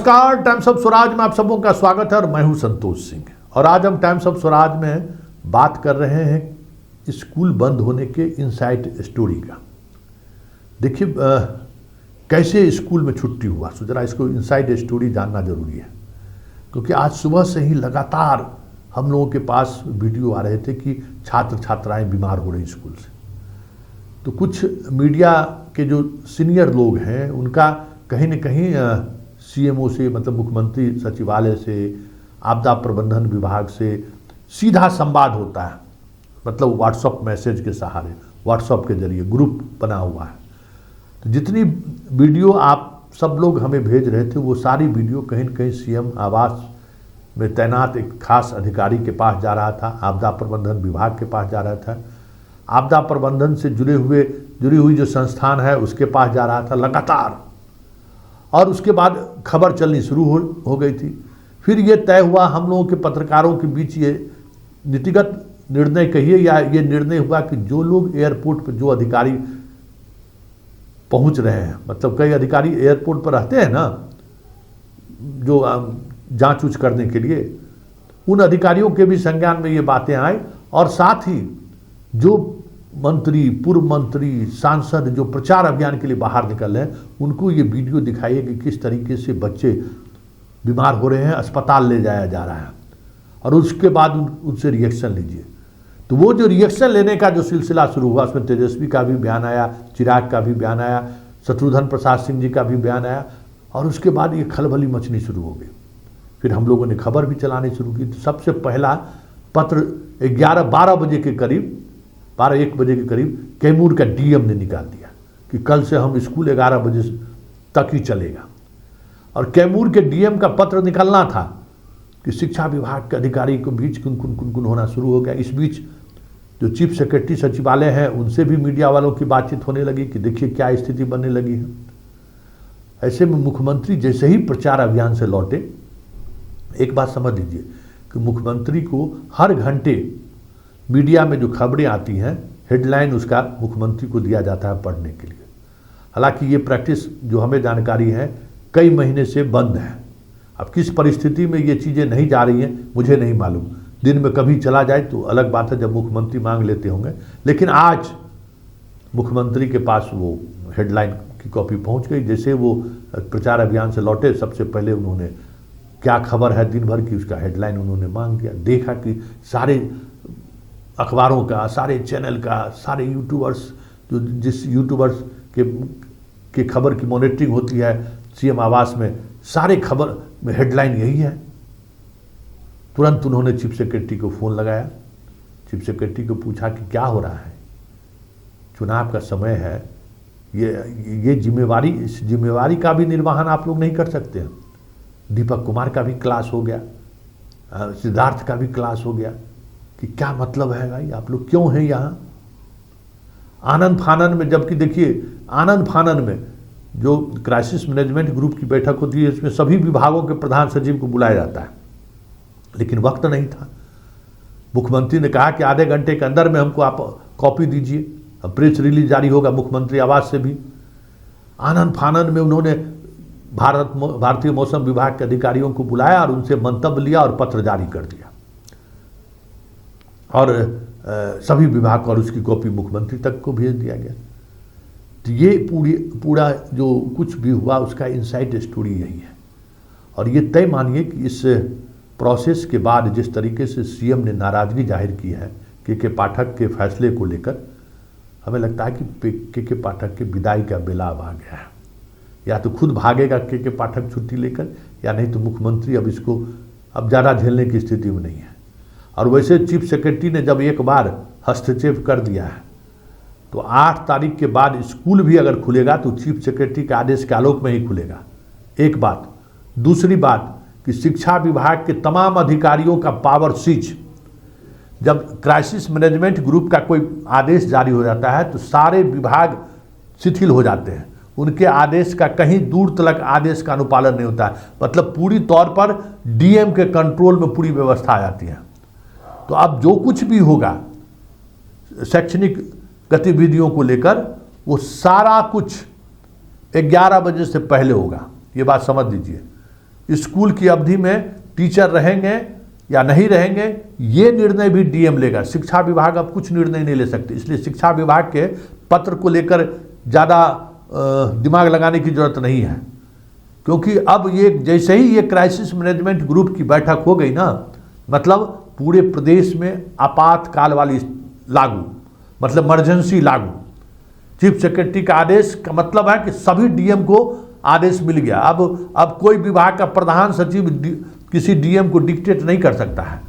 नमस्कार, times of Swaraj में आप सबों का स्वागत है और मैं हूं संतोष सिंह। और आज हम टाइम्स ऑफ स्वराज में बात कर रहे हैं स्कूल बंद होने के इनसाइड स्टोरी का। देखिए कैसे स्कूल में छुट्टी हुआ, सो जरा इसको इनसाइड स्टोरी जानना जरूरी है, क्योंकि आज सुबह से ही लगातार हम लोगों के पास वीडियो आ रहे थे कि छात्र छात्राएं बीमार हो रही स्कूल से। तो कुछ मीडिया के जो सीनियर लोग हैं उनका कहीं न कहीं सीएमओ से, मतलब मुख्यमंत्री सचिवालय से, आपदा प्रबंधन विभाग से सीधा संवाद होता है, मतलब व्हाट्सएप मैसेज के सहारे, व्हाट्सएप के जरिए ग्रुप बना हुआ है। तो जितनी वीडियो आप सब लोग हमें भेज रहे थे वो सारी वीडियो कहीं न कहीं सीएम आवास में तैनात एक खास अधिकारी के पास जा रहा था, आपदा प्रबंधन विभाग के पास जा रहा था, आपदा प्रबंधन से जुड़ी हुई जो संस्थान है उसके पास जा रहा था लगातार। और उसके बाद खबर चलनी शुरू हो गई थी। फिर ये तय हुआ हम लोगों के पत्रकारों के बीच, ये नीतिगत निर्णय कहिए या ये निर्णय हुआ कि जो लोग एयरपोर्ट पर, जो अधिकारी पहुंच रहे हैं, मतलब कई अधिकारी एयरपोर्ट पर रहते हैं ना, जो जांच उच करने के लिए, उन अधिकारियों के भी संज्ञान में ये बातें आए। और साथ ही जो मंत्री, पूर्व मंत्री, सांसद जो प्रचार अभियान के लिए बाहर निकल रहे हैं, उनको ये वीडियो दिखाइए कि किस तरीके से बच्चे बीमार हो रहे हैं, अस्पताल ले जाया जा रहा है, और उसके बाद उनसे रिएक्शन लीजिए। तो वो जो रिएक्शन लेने का जो सिलसिला शुरू हुआ, उसमें तेजस्वी का भी बयान आया, चिराग का भी बयान आया, शत्रुघ्न प्रसाद सिंह जी का भी बयान आया, और उसके बाद ये खलबली मचनी शुरू हो गई। फिर हम लोगों ने खबर भी चलानी शुरू की। तो सबसे पहला पत्र 11-12 बजे के करीब, 12-1 बजे के करीब कैमूर का डीएम ने निकाल दिया कि कल से हम स्कूल 11 बजे तक ही चलेगा। और कैमूर के डीएम का पत्र निकलना था कि शिक्षा विभाग के अधिकारी के बीच कुन होना शुरू हो गया। इस बीच जो चीफ सेक्रेटरी सचिवालय है उनसे भी मीडिया वालों की बातचीत होने लगी कि देखिए क्या स्थिति बनने लगी है। ऐसे में मुख्यमंत्री जैसे ही प्रचार अभियान से लौटे, एक बात समझ लीजिए कि मुख्यमंत्री को हर घंटे मीडिया में जो खबरें आती हैं, हेडलाइन उसका मुख्यमंत्री को दिया जाता है पढ़ने के लिए। हालांकि ये प्रैक्टिस जो हमें जानकारी है कई महीने से बंद है। अब किस परिस्थिति में ये चीज़ें नहीं जा रही हैं मुझे नहीं मालूम, दिन में कभी चला जाए तो अलग बात है, जब मुख्यमंत्री मांग लेते होंगे। लेकिन आज मुख्यमंत्री के पास वो हेडलाइन की कॉपी पहुंच गई। जैसे वो प्रचार अभियान से लौटे, सबसे पहले उन्होंने क्या खबर है दिन भर की, उसका हेडलाइन उन्होंने मांग किया। देखा कि सारे अखबारों का, सारे चैनल का, सारे यूट्यूबर्स, जो जिस यूट्यूबर्स के खबर की मॉनिटरिंग होती है सीएम आवास में, सारे खबर में हेडलाइन यही है। तुरंत उन्होंने चीफ सेक्रेटरी को फ़ोन लगाया, चीफ सेक्रेटरी को पूछा कि क्या हो रहा है, चुनाव का समय है, ये जिम्मेवारी, इस जिम्मेवारी का भी निर्वहन आप लोग नहीं कर सकते हैं। दीपक कुमार का भी क्लास हो गया, सिद्धार्थ का भी क्लास हो गया कि क्या मतलब है भाई, आप लोग क्यों हैं यहाँ। आनंद फानन में, जबकि देखिए आनंद फानन में जो क्राइसिस मैनेजमेंट ग्रुप की बैठक होती है, इसमें सभी विभागों के प्रधान सचिव को बुलाया जाता है, लेकिन वक्त नहीं था। मुख्यमंत्री ने कहा कि आधे घंटे के अंदर में हमको आप कॉपी दीजिए, अब प्रेस रिलीज जारी होगा मुख्यमंत्री आवास से भी। आनंद फानन में उन्होंने भारतीय मौसम विभाग के अधिकारियों को बुलाया और उनसे मंतव्य लिया और पत्र जारी कर दिया, और सभी विभाग और उसकी कॉपी मुख्यमंत्री तक को भेज दिया गया। तो ये पूरा जो कुछ भी हुआ उसका इनसाइड स्टोरी यही है। और ये तय मानिए कि इस प्रोसेस के बाद जिस तरीके से सीएम ने नाराजगी जाहिर की है के पाठक के फैसले को लेकर, हमें लगता है कि के पाठक के विदाई का बेला आ गया है। या तो खुद भागेगा के पाठक छुट्टी लेकर, या नहीं तो मुख्यमंत्री अब इसको अब ज़्यादा झेलने की स्थिति में नहीं है। और वैसे चीफ सेक्रेटरी ने जब एक बार हस्तक्षेप कर दिया है तो 8 तारीख के बाद स्कूल भी अगर खुलेगा तो चीफ सेक्रेटरी के आदेश के आलोक में ही खुलेगा, एक बात। दूसरी बात कि शिक्षा विभाग के तमाम अधिकारियों का पावर सीज, जब क्राइसिस मैनेजमेंट ग्रुप का कोई आदेश जारी हो जाता है तो सारे विभाग शिथिल हो जाते हैं, उनके आदेश का कहीं दूर तक आदेश का अनुपालन नहीं होता है। मतलब पूरी तौर पर डीएम के कंट्रोल में पूरी व्यवस्था आ जाती है। तो अब जो कुछ भी होगा शैक्षणिक गतिविधियों को लेकर, वो सारा कुछ 11 बजे से पहले होगा, ये बात समझ लीजिए। स्कूल की अवधि में टीचर रहेंगे या नहीं रहेंगे, ये निर्णय भी डीएम लेगा। शिक्षा विभाग अब कुछ निर्णय नहीं ले सकते, इसलिए शिक्षा विभाग के पत्र को लेकर ज़्यादा दिमाग लगाने की जरूरत नहीं है, क्योंकि अब ये जैसे ही ये क्राइसिस मैनेजमेंट ग्रुप की बैठक हो गई ना, मतलब पूरे प्रदेश में आपातकाल वाली लागू, मतलब इमरजेंसी लागू। चीफ सेक्रेटरी का आदेश का मतलब है कि सभी डीएम को आदेश मिल गया। अब कोई विभाग का प्रधान सचिव किसी डीएम को डिक्टेट नहीं कर सकता है।